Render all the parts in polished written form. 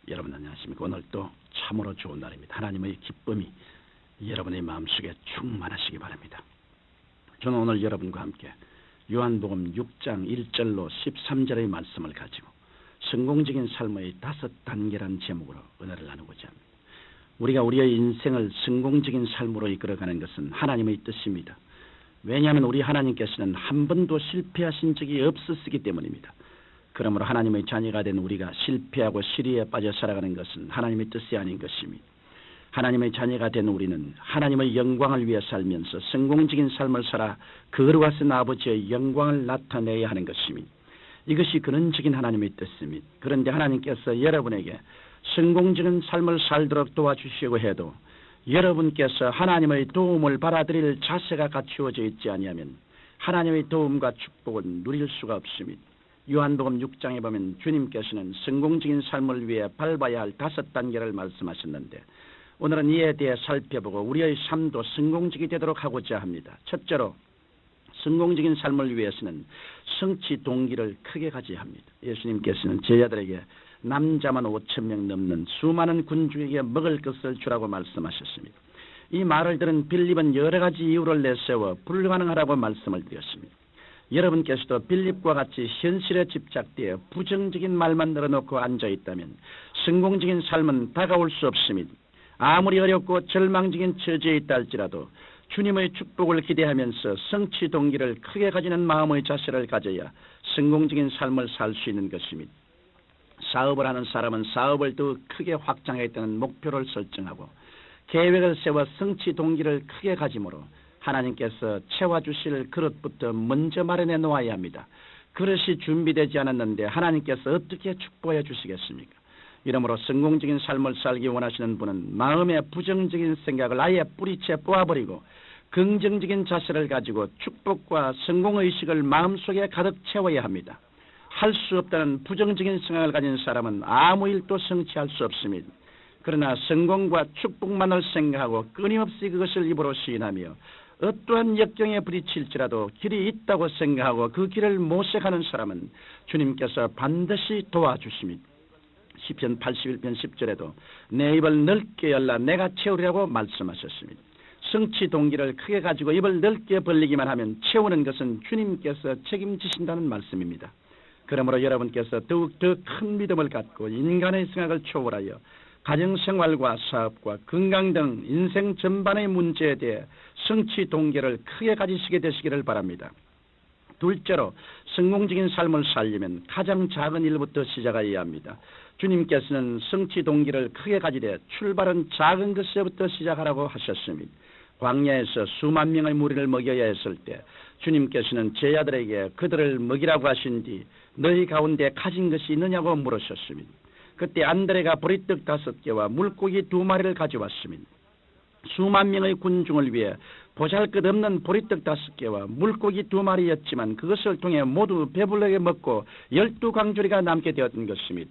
여러분 안녕하십니까? 오늘 또 참으로 좋은 날입니다. 하나님의 기쁨이 여러분의 마음속에 충만하시기 바랍니다. 저는 오늘 여러분과 함께 요한복음 6장 1절로 13절의 말씀을 가지고 성공적인 삶의 5단계라는 제목으로 은혜를 나누고자 합니다. 우리가 우리의 인생을 성공적인 삶으로 이끌어가는 것은 하나님의 뜻입니다. 왜냐하면 우리 하나님께서는 한 번도 실패하신 적이 없었기 때문입니다. 그러므로 하나님의 자녀가 된 우리가 실패하고 시리에 빠져 살아가는 것은 하나님의 뜻이 아닌 것입니다. 하나님의 자녀가 된 우리는 하나님의 영광을 위해 살면서 성공적인 삶을 살아 거룩하신 아버지의 영광을 나타내야 하는 것입니다. 이것이 근원적인 하나님의 뜻입니다. 그런데 하나님께서 여러분에게 성공적인 삶을 살도록 도와주시고 해도 여러분께서 하나님의 도움을 받아들일 자세가 갖추어져 있지 아니하면 하나님의 도움과 축복은 누릴 수가 없습니다. 요한복음 6장에 보면 주님께서는 성공적인 삶을 위해 밟아야 할 5단계를 말씀하셨는데 오늘은 이에 대해 살펴보고 우리의 삶도 성공적이 되도록 하고자 합니다. 첫째로 성공적인 삶을 위해서는 성취 동기를 크게 가져야 합니다. 예수님께서는 제자들에게 남자만 5,000명 넘는 수많은 군주에게 먹을 것을 주라고 말씀하셨습니다. 이 말을 들은 빌립은 여러 가지 이유를 내세워 불가능하라고 말씀을 드렸습니다. 여러분께서도 빌립과 같이 현실에 집착되어 부정적인 말만 늘어놓고 앉아있다면 성공적인 삶은 다가올 수 없습니다. 아무리 어렵고 절망적인 처지에 있다 할지라도 주님의 축복을 기대하면서 성취 동기를 크게 가지는 마음의 자세를 가져야 성공적인 삶을 살 수 있는 것입니다. 사업을 하는 사람은 사업을 더 크게 확장하겠다는 목표를 설정하고 계획을 세워 성취 동기를 크게 가짐으로 하나님께서 채워주실 그릇부터 먼저 마련해 놓아야 합니다. 그릇이 준비되지 않았는데 하나님께서 어떻게 축복해 주시겠습니까? 이러므로 성공적인 삶을 살기 원하시는 분은 마음의 부정적인 생각을 아예 뿌리채 뽑아버리고 긍정적인 자세를 가지고 축복과 성공의식을 마음속에 가득 채워야 합니다. 할 수 없다는 부정적인 생각을 가진 사람은 아무 일도 성취할 수 없습니다. 그러나 성공과 축복만을 생각하고 끊임없이 그것을 입으로 시인하며 어떠한 역경에 부딪힐지라도 길이 있다고 생각하고 그 길을 모색하는 사람은 주님께서 반드시 도와주십니다. 시편 81편 10절에도 내 입을 넓게 열라 내가 채우리라고 말씀하셨습니다. 성취 동기를 크게 가지고 입을 넓게 벌리기만 하면 채우는 것은 주님께서 책임지신다는 말씀입니다. 그러므로 여러분께서 더욱 더 큰 믿음을 갖고 인간의 생각을 초월하여 가정생활과 사업과 건강 등 인생 전반의 문제에 대해 성취 동기를 크게 가지시게 되시기를 바랍니다. 둘째로 성공적인 삶을 살려면 가장 작은 일부터 시작해야 합니다. 주님께서는 성취 동기를 크게 가지되 출발은 작은 것에부터 시작하라고 하셨습니다. 광야에서 수만 명의 무리를 먹여야 했을 때 주님께서는 제자들에게 그들을 먹이라고 하신 뒤 너희 가운데 가진 것이 있느냐고 물으셨습니다. 그때 안드레가 보리떡 5개와 물고기 2마리를 가져왔습니다. 수만 명의 군중을 위해 보잘것없는 보리떡 5개와 물고기 2마리였지만 그것을 통해 모두 배불르게 먹고 12강조리가 남게 되었던 것입니다.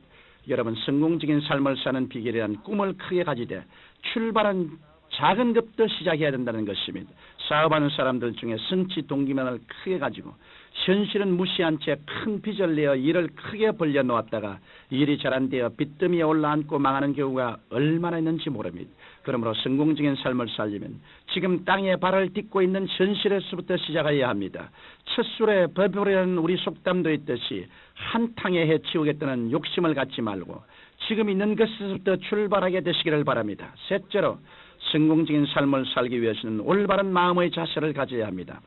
여러분 성공적인 삶을 사는 비결이란 꿈을 크게 가지되 출발은 작은 것부터 시작해야 된다는 것입니다. 사업하는 사람들 중에 성취 동기만을 크게 가지고 현실은 무시한 채 큰 빚을 내어 일을 크게 벌려놓았다가 일이 잘 안 되어 빚더미에 올라앉고 망하는 경우가 얼마나 있는지 모릅니다. 그러므로 성공적인 삶을 살려면 지금 땅에 발을 딛고 있는 현실에서부터 시작해야 합니다. 첫 술에 버버리는 우리 속담도 있듯이 한탕에 해치우겠다는 욕심을 갖지 말고 지금 있는 것에서부터 출발하게 되시기를 바랍니다. 셋째로 성공적인 삶을 살기 위해서는 올바른 마음의 자세를 가져야 합니다.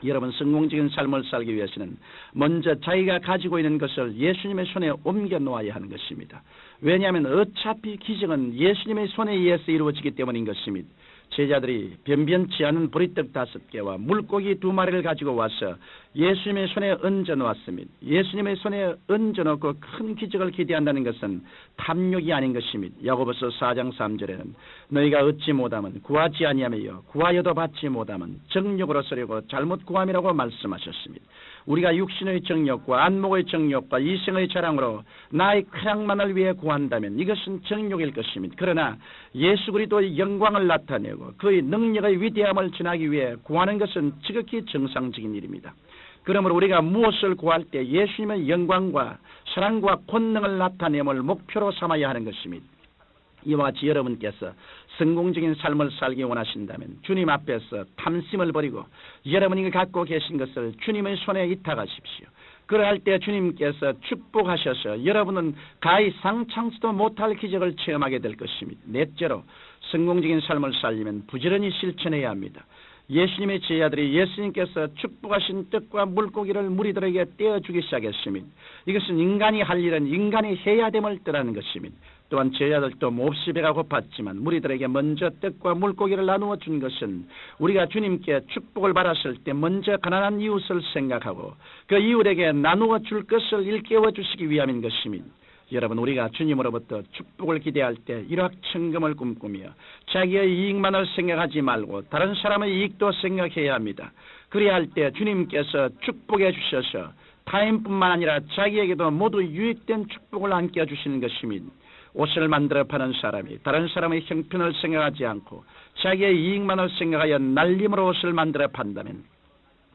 여러분 성공적인 삶을 살기 위해서는 먼저 자기가 가지고 있는 것을 예수님의 손에 옮겨 놓아야 하는 것입니다. 왜냐하면 어차피 기적은 예수님의 손에 의해서 이루어지기 때문인 것입니다. 제자들이 변변치 않은 보리떡 5개와 물고기 2마리를 가지고 와서 예수님의 손에 얹어 놓았습니다. 예수님의 손에 얹어 놓고 큰 기적을 기대한다는 것은 탐욕이 아닌 것입니다. 야고보서 4장 3절에는 너희가 얻지 못하면 구하지 아니하며 구하여도 받지 못하면 정욕으로 쓰려고 잘못 구함이라고 말씀하셨습니다. 우리가 육신의 정욕과 안목의 정욕과 이생의 자랑으로 나의 쾌락만을 위해 구한다면 이것은 정욕일 것입니다. 그러나 예수 그리스도의 영광을 나타내고 알고 그의 능력의 위대함을 전하기 위해 구하는 것은 지극히 정상적인 일입니다. 그러므로 우리가 무엇을 구할 때 예수님의 영광과 사랑과 권능을 나타냄을 목표로 삼아야 하는 것입니다. 이와 같이 여러분께서 성공적인 삶을 살기 원하신다면 주님 앞에서 탐심을 버리고 여러분이 갖고 계신 것을 주님의 손에 이탁하십시오. 그러할 때 주님께서 축복하셔서 여러분은 가히 상상치도 못할 기적을 체험하게 될 것입니다. 넷째로 성공적인 삶을 살려면 부지런히 실천해야 합니다. 예수님의 제자들이 예수님께서 축복하신 떡과 물고기를 무리들에게 떼어주기 시작했습니다. 이것은 인간이 할 일은 인간이 해야 됨을 뜻하는 것입니다. 또한 제자들도 몹시 배가 고팠지만 무리들에게 먼저 떡과 물고기를 나누어 준 것은 우리가 주님께 축복을 받았을 때 먼저 가난한 이웃을 생각하고 그 이웃에게 나누어 줄 것을 일깨워 주시기 위함인 것입니다. 여러분, 우리가 주님으로부터 축복을 기대할 때 일확천금을 꿈꾸며 자기의 이익만을 생각하지 말고 다른 사람의 이익도 생각해야 합니다. 그래야 할 때 주님께서 축복해 주셔서 타인뿐만 아니라 자기에게도 모두 유익된 축복을 안겨주시는 것입니다. 옷을 만들어 파는 사람이 다른 사람의 형편을 생각하지 않고 자기의 이익만을 생각하여 날림으로 옷을 만들어 판다면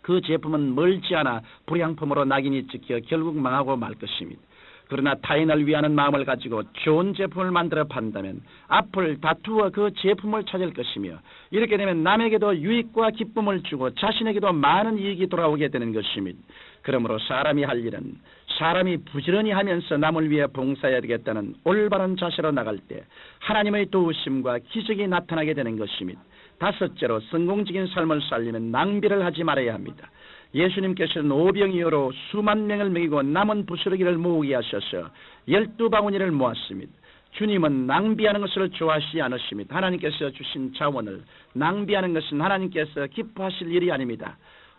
그 제품은 멀지 않아 불량품으로 낙인이 찍혀 결국 망하고 말 것입니다. 그러나 타인을 위하는 마음을 가지고 좋은 제품을 만들어 판다면 앞을 다투어 그 제품을 찾을 것이며 이렇게 되면 남에게도 유익과 기쁨을 주고 자신에게도 많은 이익이 돌아오게 되는 것입니다. 그러므로 사람이 할 일은 사람이 부지런히 하면서 남을 위해 봉사해야 되겠다는 올바른 자세로 나갈 때 하나님의 도우심과 기적이 나타나게 되는 것입니다. 다섯째로 성공적인 삶을 살려면 낭비를 하지 말아야 합니다. 예수님께서는 오병이어로 수만 명을 먹이고 남은 부스러기를 모으게 하셔서 12바구니를 모았습니다. 주님은 낭비하는 것을 좋아하시지 않으십니다. 하나님께서 주신 자원을 낭비하는 것은 하나님께서 기뻐하실 일이 아닙니다.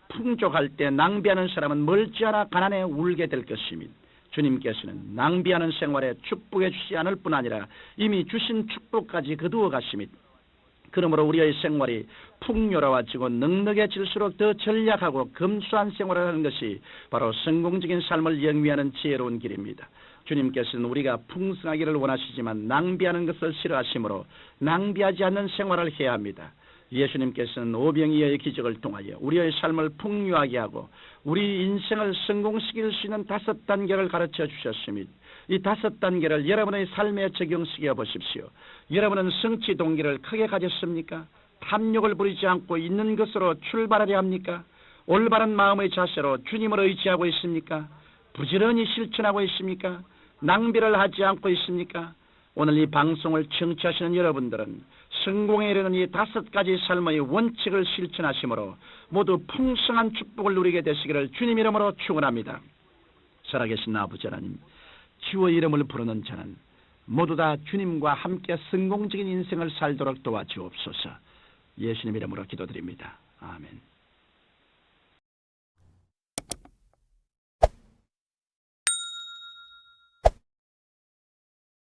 풍족할 때 낭비하는 사람은 멀지 않아 가난에 울게 될 것입니다. 주님께서는 낭비하는 생활에 축복해 주시지 않을 뿐 아니라 이미 주신 축복까지 거두어 가십니다. 그러므로 우리의 생활이 풍요로워지고 넉넉해질수록 더 전략하고 검소한 생활을 하는 것이 바로 성공적인 삶을 영위하는 지혜로운 길입니다. 주님께서는 우리가 풍성하기를 원하시지만 낭비하는 것을 싫어하시므로 낭비하지 않는 생활을 해야 합니다. 예수님께서는 오병이어의 기적을 통하여 우리의 삶을 풍요하게 하고 우리 인생을 성공시킬 수 있는 5단계를 가르쳐 주셨습니다. 이 5단계를 여러분의 삶에 적용시켜 보십시오. 여러분은 성취 동기를 크게 가졌습니까? 탐욕을 부리지 않고 있는 것으로 출발하려 합니까? 올바른 마음의 자세로 주님을 의지하고 있습니까? 부지런히 실천하고 있습니까? 낭비를 하지 않고 있습니까? 오늘 이 방송을 청취하시는 여러분들은 성공에 이르는 이 5가지 삶의 원칙을 실천하심으로 모두 풍성한 축복을 누리게 되시기를 주님 이름으로 축원합니다. 살아계신 아버지 하나님, 주의 이름을 부르는 자는 모두 다 주님과 함께 성공적인 인생을 살도록 도와주옵소서. 예수님 이름으로 기도드립니다. 아멘.